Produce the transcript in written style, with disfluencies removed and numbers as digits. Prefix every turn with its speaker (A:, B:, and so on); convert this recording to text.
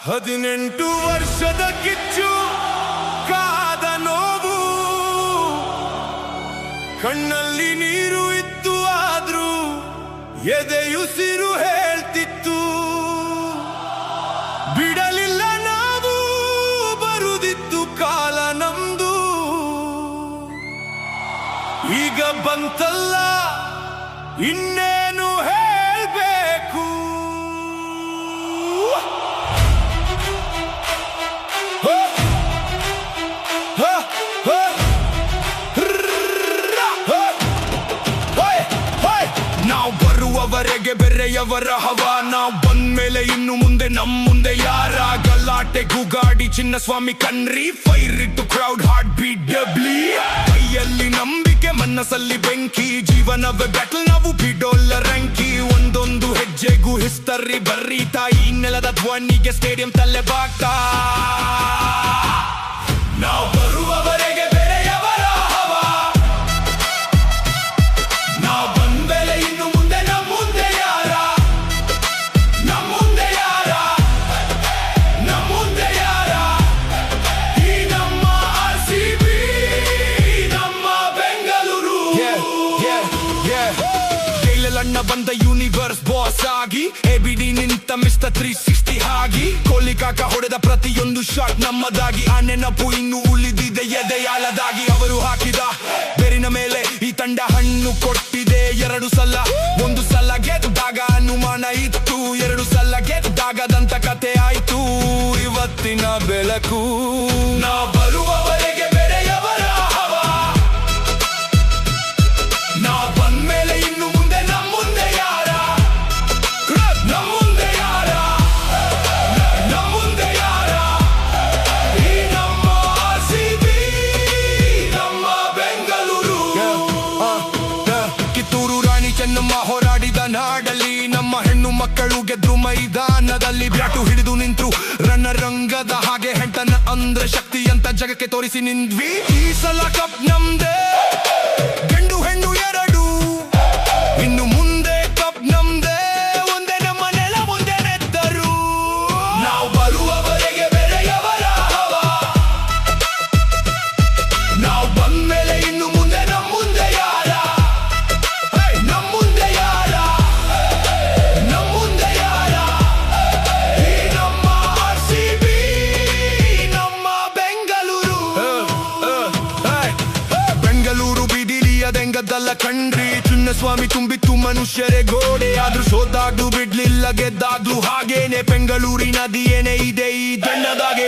A: 18 ವರ್ಷದ ಕಿಚ್ಚು ಕಾದ ನೋವು ಕಣ್ಣಲ್ಲಿ ನೀರು ಇತ್ತು ಆದ್ರೂ ಎದೆಯುಸಿರು ಹೇಳ್ತಿತ್ತು ಬಿಡಲಿಲ್ಲ ನಾವು ಬರುದಿತ್ತು ಕಾಲ ನಮ್ದು ಈಗ ಬಂತಲ್ಲ ಇನ್ನೇನು ಹೇಳ್ಬೇಕು ನಾವು ಬರುವವರೆಗೆ ಬೆರೆಯವರ ಹವಾ ನಾವು ಬಂದ್ಮೇಲೆ ಇನ್ನು ಮುಂದೆ ಮುಂದೆ ಯಾರ ಗಲಾಟೆ ಗುಗಾಡಿ ಚಿನ್ನಸ್ವಾಮಿ ಕಣ್ರಿ ಫೈರ್ ಇಟ್ಟು ಕ್ರೌಡ್ ಹಾರ್ಟ್ ಬೀಟ್ ಡಬ್ಲಿ ಕೈಯಲ್ಲಿ ನಂಬಿಕೆ ಮನಸ್ಸಲ್ಲಿ ಬೆಂಕಿ ಜೀವನವೇ ಬ್ಯಾಟಲ್ ನಾವು ಬಿಡೋಲ್ಲ ರಂಕಿ ಒಂದೊಂದು ಹೆಜ್ಜೆಗೂ ಹಿಸ್ತರಿ ಬರ್ರಿ ತಾಯಿ ನೆಲದ ಧ್ವನಿಗೆ ಸ್ಟೇಡಿಯಂ ತಲೆ ಬಾಗ್ತಾ ನಾವು ಬರುವವರೆಗೆ ಬೆರೆಯವರ ಹವಾ ನಾವು ಬಂದ್ಮೇಲೆ ಇನ್ನು ಮುಂದೆ ಮುಂದೆ ಯಾರ ಮುಂದೆ ಯಾರ ಮುಂದೆ ಯಾರ ಈ ನಮ್ಮ RCB ನಮ್ಮ ಬೆಂಗಳೂರು ಜೈಲಣ್ಣ ಬಂದ ಯೂನಿವರ್ಸ್ ಬಾಸ್ ಆಗಿ ABD ನಿಂತ ಮಿಸ್ಟರ್ 360 ಆಗಿ ಕೊಹ್ಲಿ ಕಾಕ ಹೊಡೆದ ಪ್ರತಿಯೊಂದು ಶಾಟ್ ನಮ್ಮದಾಗಿ ಆ ನೆನಪು ಇನ್ನು ಉಳಿದಿದೆ ಎದೆಯಾಳದಾಗಿ ಅವರು ಹಾಕಿದ ಬೆರಿನ ಮೇಲೆ ಈ ತಂಡ ಹಣ್ಣು ಕೊಟ್ಟಿದೆ 2 ಸಲ ಒಂದು ಸಲ ಗೆದ್ದಾಗ ಅನುಮಾನ ಇತ್ತು 2 ಸಲ ಗೆದ್ದಾಗದಂತ ಕತೆ ಆಯ್ತು ಇವತ್ತಿನ ಬೆಳಕು ನಾ ಬರುವವರೆಗೆ ಬೆರೆಯವರ ಹವಾ ನಾ ಬಂದ್ಮೇಲೆ ಇನ್ನು ಮುಂದೆ ಮುಂದೆ ಯಾರ ಮುಂದೆ ಯಾರ ಮುಂದೆ ಯಾರ ಈ ನಮ್ಮ RCB ನಮ್ಮ ಬೆಂಗಳೂರು ಕಿತ್ತೂರು ರಾಣಿ ಚೆನ್ನಮ್ಮ ಹೋರಾಡಿದ ನಾಡಲ್ಲಿ ನಮ್ಮ ಹೆಣ್ಣು ಮಕ್ಕಳು ಗೆದ್ರು ಮೈದಾನದಲ್ಲಿ ಬ್ಯಾಟು ಹಿಡಿದು ನಿಂತ್ರು ರಣರಂಗದ ಹಾಗೆ ಹೆಂಟನ ಅಂದ್ರೆ ಶಕ್ತಿ ಅಂತ ಜಗಕ್ಕೆ ತೋರಿಸಿ ನಿಂದ್ವಿ ಈ ಸಲ ಕಪ್ ನಮ್ದೇ ಗಂಡು ಹೆಣ್ಣು ಎರಡು ಇನ್ನು ಮುಂದೆ ಕಪ್ ನಮ್ದೇ ಒಂದೇ ನಮ್ಮ ನೆಲ ಮುಂದೆ ನೆತ್ತರು ನಾವು ಬರುವವರೆಗೆ ಬೆರೆಯವರ ಹವಾ ನಾವು ಬಂದ್ಮೇಲೆ ಇನ್ನು ಮುಂದೆ ಮುಂದೆ ಯಾರ ಮುಂದೆ ಯಾರ ಮುಂದೆ ಯಾರ ಈ ನಮ್ಮ RCB ನಮ್ಮ ಬೆಂಗಳೂರು ಬೆಂಗಳೂರು ಬಿಡಿಲಿಯದೆಂಗದ್ದಲ್ಲ ಕಣ್ರಿ ಚಿನ್ನಸ್ವಾಮಿ ತುಂಬಿತ್ತು ಮನುಷ್ಯರೇ ಗೋಡೆ ಆದ್ರೂ ಸೋತಾಗ್ಲು ಬಿಡ್ಲಿಲ್ಲ ಗೆದ್ದಾಗ್ಲು ಹಾಗೇನೆ ಬೆಂಗಳೂರಿನ ಏನೇ ಇದೆ ಈ ತಂಡದಾಗೆ